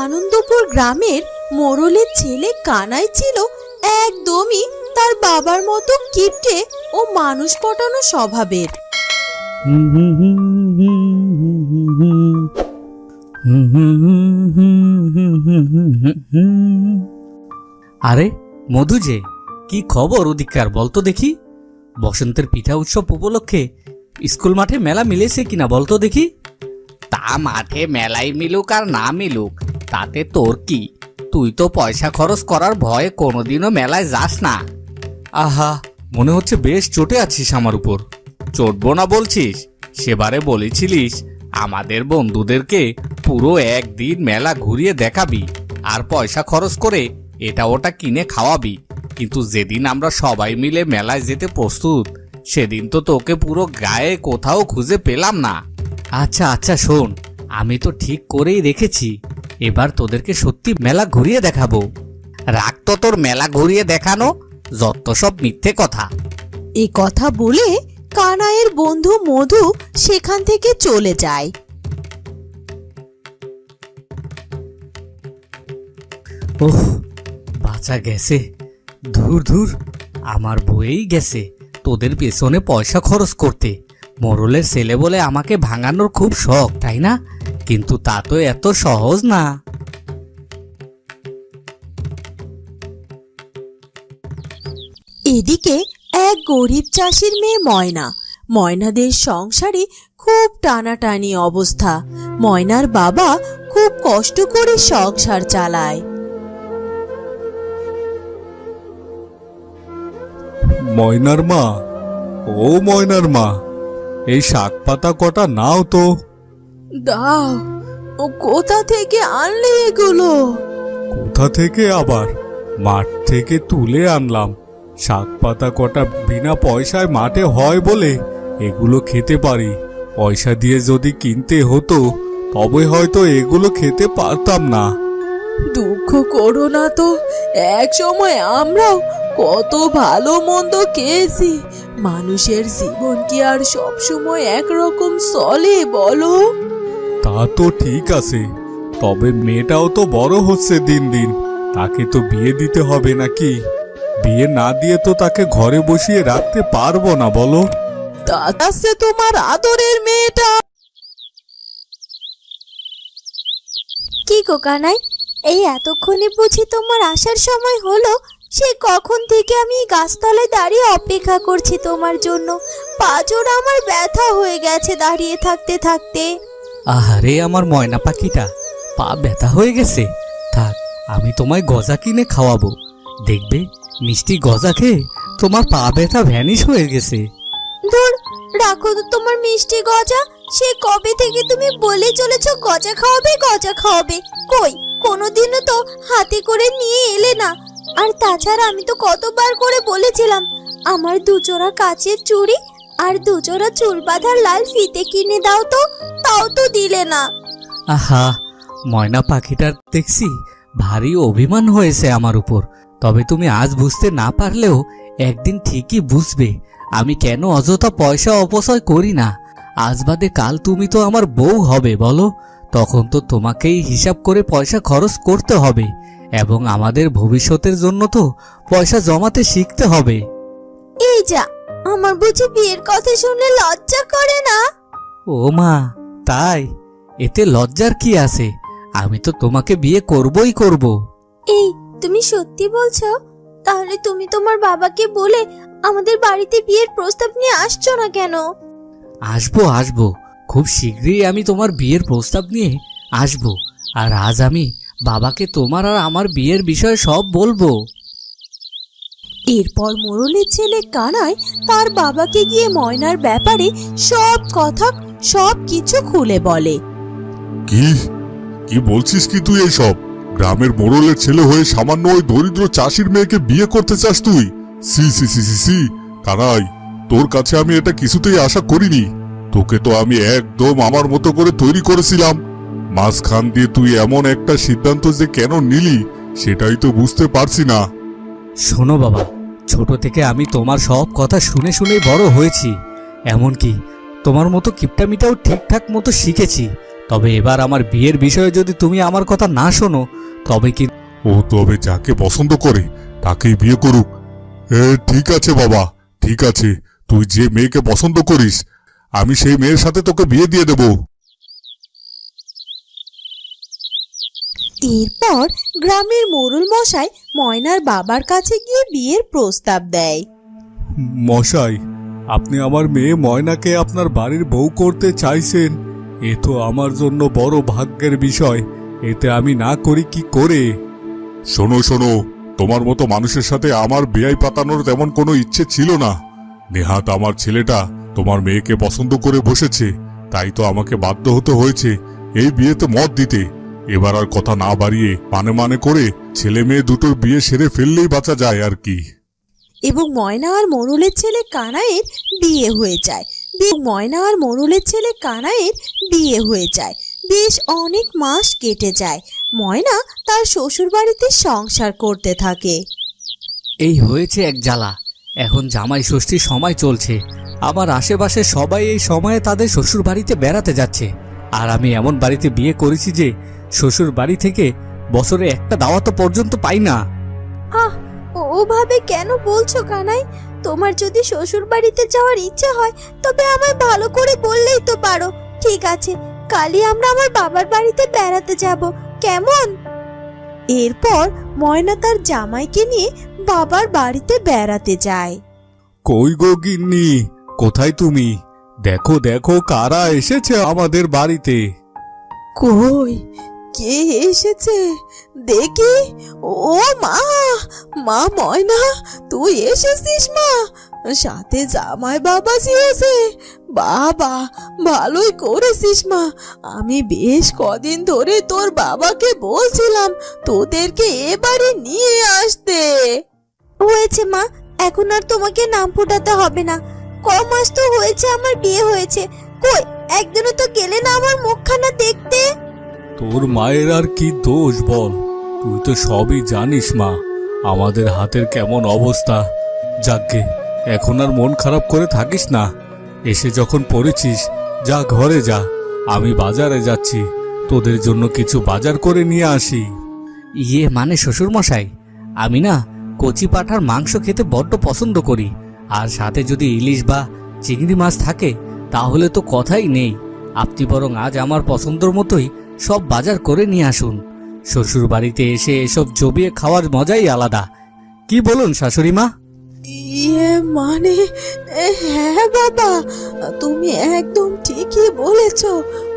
আনন্দপুর গ্রামের মোড়লের ছেলে কানাই ছিল একদমই তার বাবার মতো কিপটে ও মানুষ পটানো স্বভাবের। আরে মধু যে, কি খবর ওদিককার বলতো দেখি? বসন্তের পিঠা উৎসব উপলক্ষে স্কুল মাঠে মেলা মিলেছে কিনা বলতো দেখি? তা মাঠে মেলাই মিলুক আর না মিলুক তাতে তোর কি? তুই তো পয়সা খরচ করার ভয়ে কোনোদিনও মেলায় যাস না। আহা, মনে হচ্ছে বেশ চটে আছিস আমার উপর। চটবো না বলছিস? সেবারে বলেছিলিস আমাদের বন্ধুদেরকে পুরো একদিন মেলা ঘুরিয়ে দেখাবি আর পয়সা খরচ করে এটা ওটা কিনে খাওয়াবি, কিন্তু যেদিন আমরা সবাই মিলে মেলায় যেতে প্রস্তুত সেদিন তো তোকে পুরো গায়ে কোথাও খুঁজে পেলাম না। আচ্ছা আচ্ছা শোন, আমি তো ঠিক করেই রেখেছি, এবার তোদেরকে সত্যি মেলা ঘুরিয়ে দেখাবো। রাখ তো তোর মেলা ঘুরিয়ে দেখানো, যত সব মিথ্যে কথা। এই কথা বলে কানাইয়ের বন্ধু মধু সেখান থেকে চলে যায়। ওহ, বাঁচা গেছে। ধুর ধুর, আমার বয়েই গেছে তোদের পেছনে পয়সা খরচ করতে। মোড়লের ছেলে বলে আমাকে ভাঙানোর খুব শখ, তাই না? কিন্তু তা তো এত সহজ না। এদিকে এক গরিব চাষির মেয়ে ময়না। ময়নাদের সংসারে খুব টানাটানি অবস্থা। ময়নার বাবা খুব কষ্ট করে সংসার চালায়। ময়নার মা, ও ময়নার মা, এই শাক পাতা কটা নাও তো। দাও। ও কোথা থেকে আনলে এগুলো? কোথা থেকে আবার? মাঠ থেকে তুলে আনলাম। শাক পাতা কটা বিনা পয়সায় মাঠে হয় বলে এগুলো খেতে পারি। পয়সা দিয়ে যদি কিনতে হতো তবে হয়তো এগুলো খেতে পারতাম না। দুঃখ করো না তো, এক সময় আমরাও কত ভালো মন্দ খেয়েছি। মানুষের জীবন কি আর সব সময় একরকম চলে বলো? তা তো ঠিক আছে, তবে মেয়েটাও তো বড় হচ্ছে দিন দিন। তাকে তো বিয়ে দিতে হবে নাকি? বিয়ে না দিয়ে তো তাকে ঘরে বসিয়ে রাখতে পারবো না, বলো? তা সে তোমার আদরের মেয়েটা। কি গো কানাই, এই এতক্ষণে বুঝি তোমার আসার সময় হলো? সে কখন থেকে আমি গাছতলায় দাঁড়িয়ে অপেক্ষা করছি তোমার জন্য। পাঁজর আমার ব্যথা হয়ে গেছে দাঁড়িয়ে থাকতে থাকতে। আহারে আমার ময়না পাখিটা, পা ব্যথা হয়ে গেছে? থাক, আমি তোমায় গজা কিনে খাওয়াবো। দেখবে মিষ্টি গজা খেয়ে তোমার পা ব্যথা ভ্যানিশ হয়ে গেছে। ধুর, রাখো তো তোমার মিষ্টি গজা। সে কবে থেকে তুমি বলে চলেছো গজা খাওয়াবে গজা খাওয়াবে, কই কোনোদিনও তো হাতে করে নিয়ে এলে না। আর তাছাড়া আমি তো কতবার করে বলেছিলাম আমার দুজোড়া কাচের চুড়ি আর দুজোড়া চুল বাঁধার লাল ফিতে কিনে দাও তো, তাও তো দিলে না। আহা, ময়না পাখিটার দেখছি ভারী অভিমান হয়েছে আমার উপর। তবে তুমি আজ বুঝতে না পারলেও একদিন ঠিকই বুঝবে আমি কেন অযথা পয়সা অপচয় করি না। আজ বাদে কাল তুমি তো আমার বউ হবে, বলো? তখন তো তোমাকেই হিসাব করে পয়সা খরচ করতে হবে, এবং আমাদের ভবিষ্যতের জন্য তো পয়সা জমাতে শিখতে হবে। এই যা, আমার বুঝি বিয়ের কথা শুনলে লজ্জা করে না? ও মা, তাই? এতে লজ্জার কি আছে? আমি তো তোমাকে বিয়ে করবই করব। এই, তুমি সত্যি বলছো? তাহলে তুমি তোমার বাবাকে বলে আমাদের বাড়িতে বিয়ের প্রস্তাব নিয়ে আসছো না কেন? আসবো আসবো, খুব শীঘ্রই আমি তোমার বিয়ের প্রস্তাব নিয়ে আসবো। আর আজ আমি বাবাকে তোমার আর আমার বিয়ের বিষয়ে সব বলবো। এরপর মোড়লের ছেলে কানাই তার বাবাকে গিয়ে ময়নার ব্যাপারে সব কথা সব কিছু খুলে বলে। কি কি বলছিস কি তুই? এইসব গ্রামের মোড়লের ছেলে হয়ে সামান্য ওই দরিদ্র চাষির মেয়েকে বিয়ে করতে চাস তুই? সি সি সি সি সি কানাই, তোর কাছে আমি এটা কিছুতেই আশা করিনি। তোকে তো আমি একদম আমার মতো করে তৈরি করেছিলাম। মাঝখান দিয়ে তুই এমন একটা সিদ্ধান্ত যে কেন নিলি সেটাই তো বুঝতে পারছি না। শোনো বাবা, ছোট থেকে আমি তোমার সব কথা শুনে শুনেই বড় হয়েছি। এমনকি তোমার মতো কিপটামিটাও ঠিকঠাক মতো শিখেছি। তবে এবার আমার বিয়ের বিষয়ে যদি তুমি আমার কথা না শোনো তবে কি। ও তবে যাকে পছন্দ করে তাকেই বিয়ে করুক। ঠিক আছে বাবা, ঠিক আছে, তুই যে মেয়েকে পছন্দ করিস আমি সেই মেয়ের সাথে তোকে বিয়ে দিয়ে দেব। এরপর গ্রামের মোড়ল মশাই ময়নার বাবার কাছে গিয়ে বিয়ের প্রস্তাব দেয়। মশাই, আপনি আমার মেয়ে ময়নাকে আপনার বাড়ির বউ করতে চাইছেন, এ তো আমার জন্য বড় ভাগ্যের বিষয়। এতে আমি না করি কি করে? শোনো শোনো, তোমার মতো মানুষের সাথে আমার বেয়াই পাতানোর তেমন কোনো ইচ্ছে ছিল না। নেহাত আমার ছেলেটা তোমার মেয়েকে পছন্দ করে বসেছে, তাই তো আমাকে বাধ্য হতে হয়েছে এই বিয়েতে মত দিতে। এবার আর কথা না বাড়িয়ে মানে করে ছেলে মেয়ে দুটোর বিয়ে সেরে ফেললেই বাঁচা যায় আর কি। এবং ময়না আর মোড়লের ছেলে কানাইয়ের বিয়ে হয়ে যায়। বিয়ে হয়ে যায়। বেশ অনেক মাস কেটে যায়। ময়না তার শ্বশুর বাড়িতে সংসার করতে থাকে। এই হয়েছে এক জ্বালা, এখন জামাই ষষ্ঠীর সময় চলছে। আমার আশেপাশে সবাই এই সময়ে তাদের শ্বশুর বাড়িতে বেড়াতে যাচ্ছে, আর আমি এমন বাড়িতে বিয়ে করেছি যে শ্বশুর বাড়ি থেকে বছরে একটা দাওয়াত পর্যন্ত পাই না। আহ, ওভাবে কেন বলছো কানাই? তোমার যদি শ্বশুর বাড়িতে যাওয়ার ইচ্ছে হয় তবে আমায় ভালো করে বললেই তো পারো। ঠিক আছে, কালই আমরা আমার বাবার বাড়িতে বেড়াতে যাব, কেমন? এরপর ময়না তার জামাইকে নিয়ে বাবার বাড়িতে বেড়াতে যায়। কই গো গিন্নি, কোথায় তুমি? দেখো দেখো কারা এসেছে আমাদের বাড়িতে। কই, কে এসেছে দেখি? ও মা, মা ময়না, তুই এসেছিস মা? সাথে জামাই বাবা এসেছে। বাবা, ভালোই করেছিস মা। আমি বেশ কদিন ধরে তোর বাবাকে বলছিলাম তোদেরকে এবারে নিয়ে আসতে। হয়েছে মা, এখন আর তোমাকে নাম ফোটাতে হবে না। ক মাস তো হয়েছে আমার বিয়ে হয়েছে, কই একদিনও তো গেলে না আমার মুখখানা দেখতে। তোর মায়ের আর কি দোষ বল? তুই তো সবই জানিস মা, আমাদের হাতের কেমন অবস্থা। যাকগে, এখন আর মন খারাপ করে থাকিস না। এসে যখন পড়েছিস, যা ঘরে যা, আমি বাজারে যাচ্ছি, তোদের জন্য কিছু বাজার করে নিয়ে আসি। ইয়ে মানে শ্বশুর মশাই, আমি না কচি পাঁঠার মাংস খেতে বড্ড পছন্দ করি, আর সাথে যদি ইলিশ বা চিংড়ি মাছ থাকে তাহলে তো কথাই নেই। আপনি বরং আজ আমার পছন্দের মতোই সব বাজার করে নিয়ে আসুন। শ্বশুর বাড়িতে এসে এসব জবিয়ে খাওয়ার মজাই আলাদা। কি বলুন শাশুড়ি মা? মানে হ্যাঁ বাবা, তুমি একদম ঠিকই বলেছ।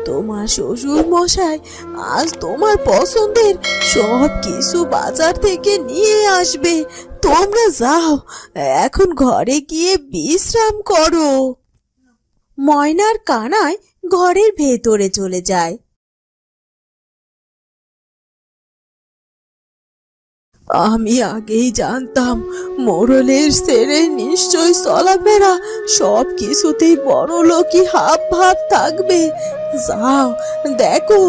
তোমার শ্বশুর মশাই আজ তোমার পছন্দের সব কিছু বাজার থেকে নিয়ে আসবে। তোমরা যাও, এখন ঘরে গিয়ে বিশ্রাম করো। ময়নার কানাই ঘরের ভেতরে চলে যায়। আমি আগেই জানতাম মোড়লের ছেলে নিশ্চয় চলাফেরা সব কিছুতেই বড় লোকই হাব ভাব থাকবে। যাও দেখো,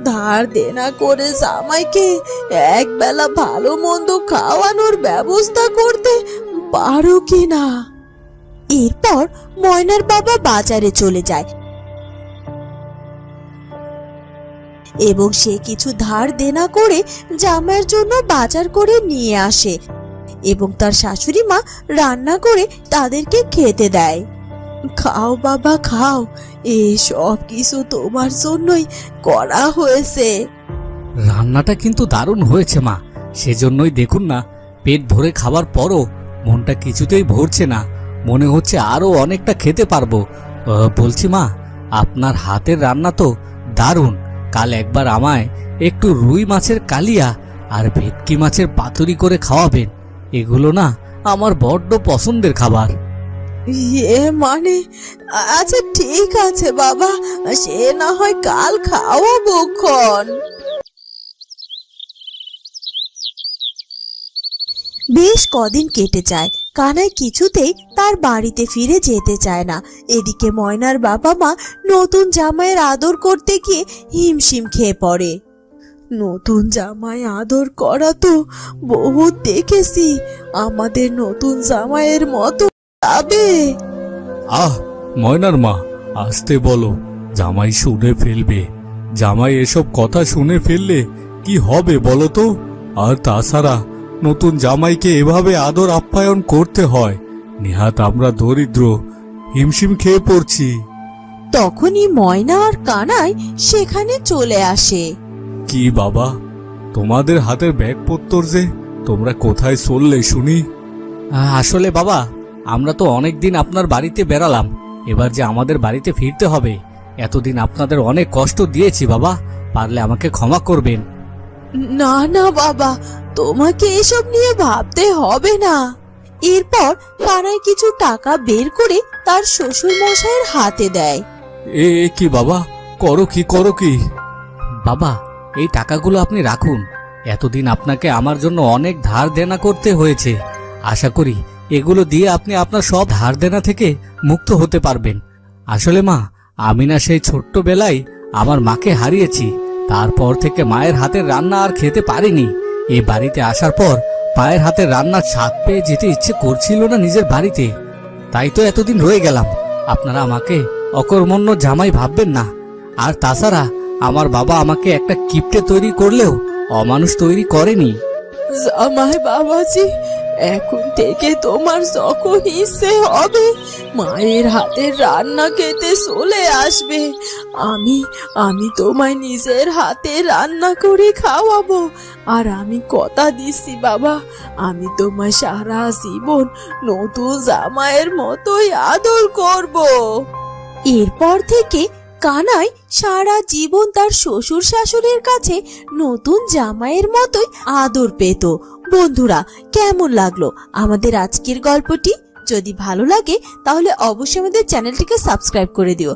ধার দেনা করে জামাইকে একবেলা ভালো মন্দ খাওয়ানোর ব্যবস্থা করতে পারো কিনা। এরপর ময়নার বাবা বাজারে চলে যায় এবং সে কিছু ধার দেনা করে জামাইয়ের জন্য বাজার করে নিয়ে আসে এবং তার শাশুড়ি মা রান্না করে তাদেরকে খেতে দেয়। খাও বাবা খাও, এই সব কিছু তোমার জন্যই করা হয়েছে। রান্নাটা কিন্তু দারুণ হয়েছে মা, সেজন্যই দেখুন না পেট ভরে খাবার পরও মনটা কিছুতেই ভরছে না, মনে হচ্ছে আরো অনেকটা খেতে পারবো। বলছি মা, আপনার হাতের রান্না তো দারুণ। কাল একবার আমায় একটু রুই মাছের কালিয়া আর ভেটকি মাছের পাতুরি করে খাওয়াবেন। এগুলো না আমার বড্ড পছন্দের খাবার। মানে আচ্ছা ঠিক আছে বাবা, সে না হয় কাল খাওয়াবো ক্ষণ। বেশ কদিন কেটে যায়। কানাই কিছুতেই তার বাড়িতে ফিরে যেতে চায় না। এদিকে ময়নার বাবা মা নতুন জামাইয়ের আদর করতে গিয়ে হিমশিম খেয়ে পড়ে। নতুন জামাই আদর করা তো বহুত দেখেছি, আমাদের নতুন জামাইয়ের মতো যাবে? আহ ময়নার মা, আসতে বলো, জামাই শুনে ফেলবে। জামাই এসব কথা শুনে ফেললে কি হবে বলো তো? আর তাছাড়া নতুন জামাইকে এভাবে আদর আপ্যায়ন করতে হয়। নেহাত আমরা দরিদ্র, হিমশিম খেয়ে পড়ছি। তখনই ময়না আর কানাই সেখানে চলে আসে। কি বাবা, তোমাদের হাতের ব্যাগপত্তর যে, তোমরা কোথায় চললে শুনি? আসলে বাবা, আমরা তো অনেক দিন আপনার বাড়িতে বেড়ালাম, এবার যে আমাদের বাড়িতে ফিরতে হবে। এতদিন আপনাদের অনেক কষ্ট দিয়েছি বাবা, পারলে আমাকে ক্ষমা করবেন। না না বাবা, তোমাকে এসব নিয়ে ভাবতে হবে না। এরপর কানাই কিছু টাকা বের করে তার শ্বশুর মশাইয়ের হাতে দেয়। এ কি বাবা, করো কি? বাবা, এই টাকাগুলো আপনি রাখুন। এতদিন আপনাকে আমার জন্য অনেক ধার দেনা করতে হয়েছে। আশা করি এগুলো দিয়ে আপনি আপনার সব ধার দেনা থেকে মুক্ত হতে পারবেন। আসলে মা, আমি না সেই ছোট্টবেলায় আমার মাকে হারিয়েছি। তারপর থেকে মায়ের হাতের রান্না আর খেতে পারিনি। এই বাড়িতে আসার পর মায়ের হাতের রান্নার স্বাদ পেয়ে যেতে ইচ্ছে করছিল না নিজের বাড়িতে। তাই তো এতদিন রয়ে গেলাম। আপনারা আমাকে অকর্মণ্য জামাই ভাববেন না। আর তাছাড়া আমার বাবা আমাকে একটা কিপ্টে তৈরি করলেও অমানুষ তৈরি করেনি। জামাই বাবাজি, এখন থেকে তোমার যখন ইচ্ছে হবে মায়ের হাতের রান্না খেতে চলে আসবে। আমি তোমায় নিজের হাতে রান্না করে খাওয়াবো। আর আমি কথা দিচ্ছি বাবা, আমি তোমায় সারা জীবন নতুন জামাইয়ের মতোই আদর করব। এরপর থেকে কানাই সারা জীবন তার শ্বশুর শাশুড়ির কাছে নতুন জামাইয়ের মতোই আদর পেত। বন্ধুরা, কেমন লাগলো আমাদের আজকের গল্পটি? যদি ভালো লাগে তাহলে অবশ্যই আমাদের চ্যানেলটিকে সাবস্ক্রাইব করে দিও।